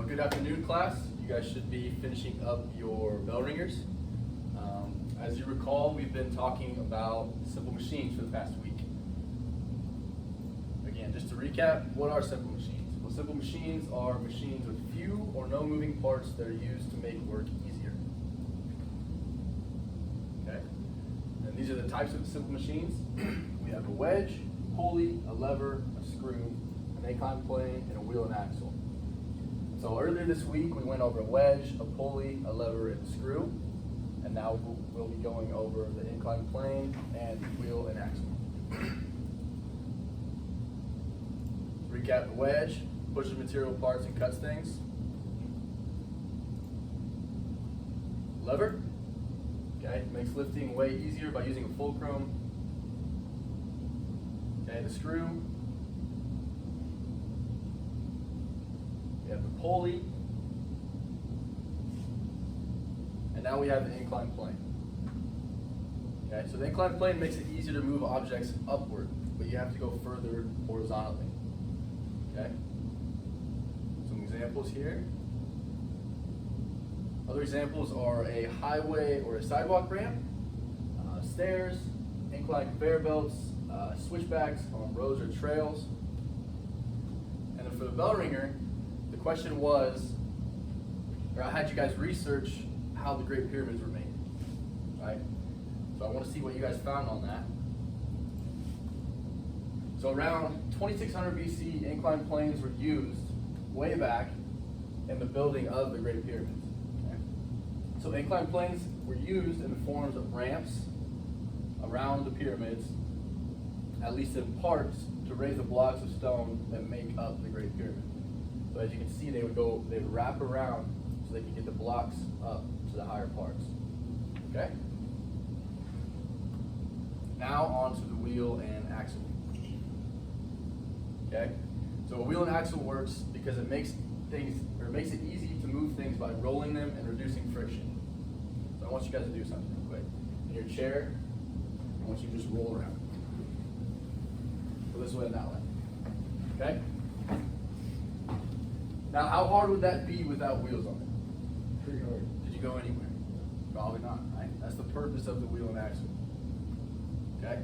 Good afternoon, class. You guys should be finishing up your bell ringers. As you recall, we've been talking about simple machines for the past week. Again, just to recap, what are simple machines? Well, simple machines are machines with few or no moving parts that are used to make work easier. Okay? And these are the types of simple machines. We have a wedge, pulley, a lever, a screw, an inclined plane, and a wheel and axle. So earlier this week, we went over a wedge, a pulley, a lever, and a screw. And now we'll be going over the inclined plane and wheel and axle. Recap the wedge, pushes material parts and cuts things. Lever, okay, makes lifting way easier by using a fulcrum. Okay, the screw. We have the pulley. And now we have the inclined plane. Okay, so the inclined plane makes it easier to move objects upward, but you have to go further horizontally. Okay? Some examples here. Other examples are a highway or a sidewalk ramp, stairs, inclined conveyor belts, switchbacks on roads or trails. And then for the bell ringer, the question was, or I had you guys research how the Great Pyramids were made, right? So I want to see what you guys found on that. So around 2600 BC, inclined planes were used way back in the building of the Great Pyramids. Okay? So inclined planes were used in the forms of ramps around the pyramids, at least in parts, to raise the blocks of stone that make up the Great Pyramid. So as you can see, they would wrap around so they could get the blocks up to the higher parts. Okay? Now on to the wheel and axle. Okay? So a wheel and axle works because it makes it easy to move things by rolling them and reducing friction. So I want you guys to do something real quick. In your chair, I want you to just roll around. Go this way and that way. Okay? Now how hard would that be without wheels on it? Pretty hard. Did you go anywhere? Probably not, right? That's the purpose of the wheel and axle. Okay?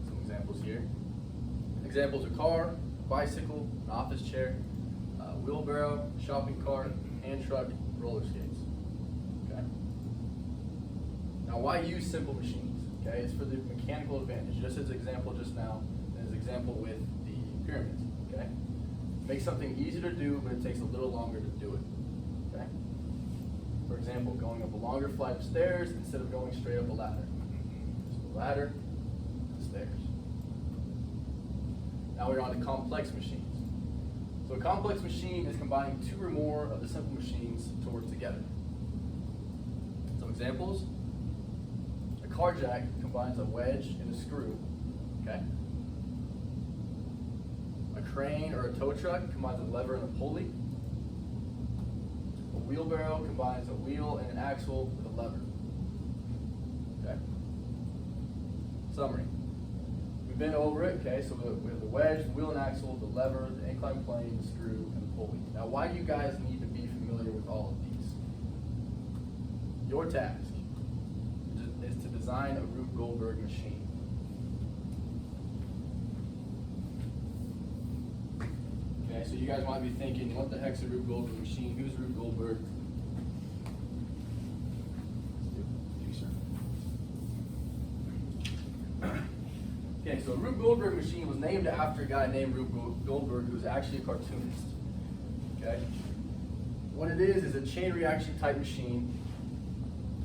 Some examples here. Examples are car, bicycle, an office chair, wheelbarrow, shopping cart, hand truck, roller skates. Okay? Now why use simple machines? Okay, it's for the mechanical advantage, just as example just now, and as example with the pyramids. Okay? Makes something easier to do, but it takes a little longer to do it. Okay? For example, going up a longer flight of stairs instead of going straight up a ladder. So the ladder, the stairs. Now we're on to complex machines. So a complex machine is combining two or more of the simple machines to work together. Some examples. A car jack combines a wedge and a screw. Okay? A crane or a tow truck combines a lever and a pulley. A wheelbarrow combines a wheel and an axle with a lever. Okay? Summary. We've been over it, okay? So we have the wedge, the wheel and axle, the lever, the inclined plane, the screw, and the pulley. Now why do you guys need to be familiar with all of these? Your task is to design a Rube Goldberg machine. Okay, so you guys might be thinking, what the heck's a Rube Goldberg machine? Who's Rube Goldberg? Okay, so a Rube Goldberg machine was named after a guy named Rube Goldberg who was actually a cartoonist. Okay? What it is a chain reaction type machine,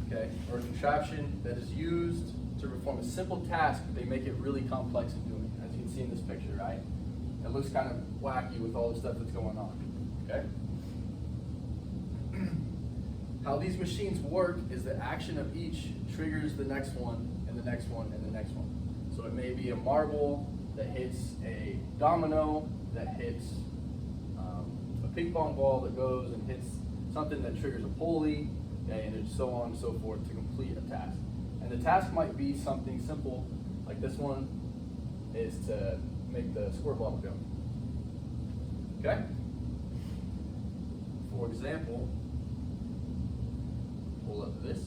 okay, or a contraption that is used to perform a simple task, but they make it really complex in doing it, as you can see in this picture, right? It looks kind of wacky with all the stuff that's going on. Okay? How these machines work is the action of each triggers the next one, and the next one, and the next one. So it may be a marble that hits a domino, that hits a ping pong ball that goes and hits something that triggers a pulley, okay, and so on and so forth to complete a task. And the task might be something simple, like this one is to make the squirt bottle go. Okay? for example, pull up this.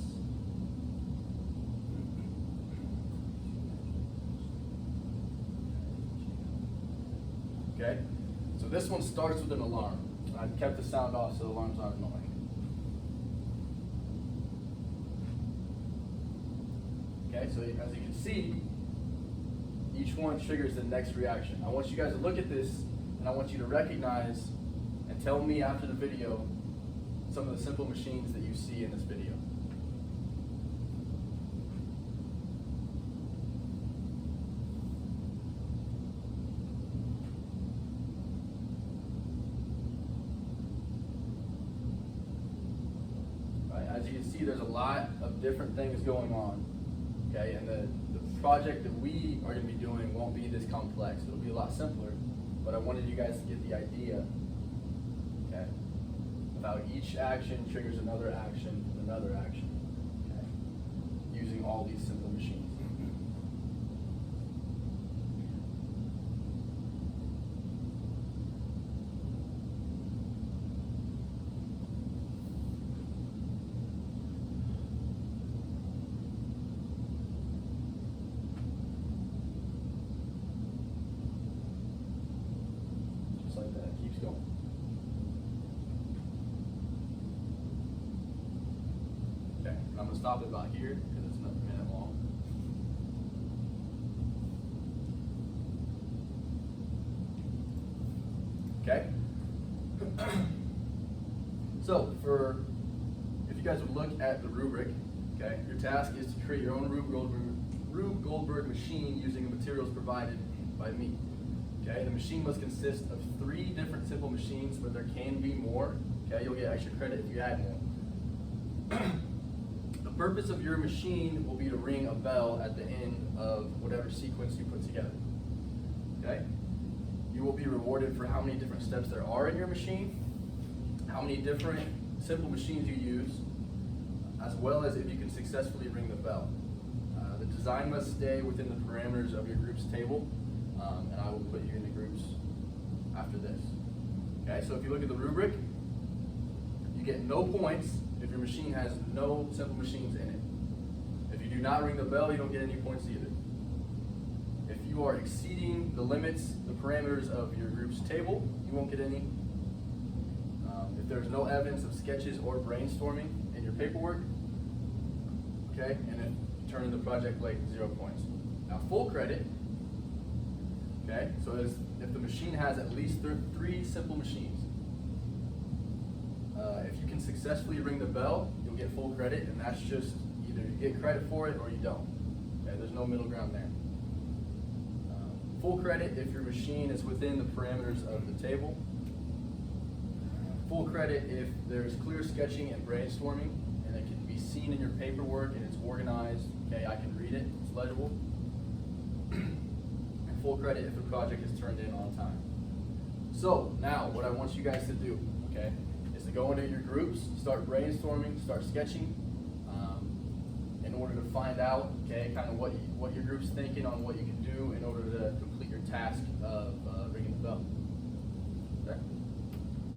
Okay, so this one starts with an alarm. I've kept the sound off so the alarms aren't annoying. Okay, so as you can see, each one triggers the next reaction. I want you guys to look at this, and I want you to recognize and tell me after the video some of the simple machines that you see in this video. Right, as you can see, there's a lot of different things going on. Okay, and the project that we are going to be doing won't be this complex. It'll be a lot simpler, but I wanted you guys to get the idea, okay, of how each action triggers another action, okay, using all these simple machines. Like that, it keeps going. Okay, I'm gonna stop it about here because it's another minute long. Okay. So if you guys would look at the rubric, okay, your task is to create your own Rube Goldberg machine using the materials provided by me. Okay, the machine must consist of 3 different simple machines, but there can be more. Okay, you'll get extra credit if you add more. The purpose of your machine will be to ring a bell at the end of whatever sequence you put together. Okay, you will be rewarded for how many different steps there are in your machine, how many different simple machines you use, as well as if you can successfully ring the bell. The design must stay within the parameters of your group's table. And I will put you into groups after this. Okay, so if you look at the rubric, you get no points if your machine has no simple machines in it. If you do not ring the bell, you don't get any points either. If you are exceeding the limits, the parameters of your group's table, you won't get any. If there's no evidence of sketches or brainstorming in your paperwork, okay, and if you turn in the project late, 0 points. Now full credit. Okay, so if the machine has at least 3 simple machines, if you can successfully ring the bell, you'll get full credit, and that's just either you get credit for it or you don't. Okay, there's no middle ground there. Full credit if your machine is within the parameters of the table. Full credit if there's clear sketching and brainstorming, and it can be seen in your paperwork and it's organized. Okay, I can read it, it's legible. Full credit if the project is turned in on time. So now what I want you guys to do, okay, is to go into your groups, start brainstorming, start sketching, in order to find out, okay, kind of what your group's thinking on what you can do in order to complete your task of ringing the bell.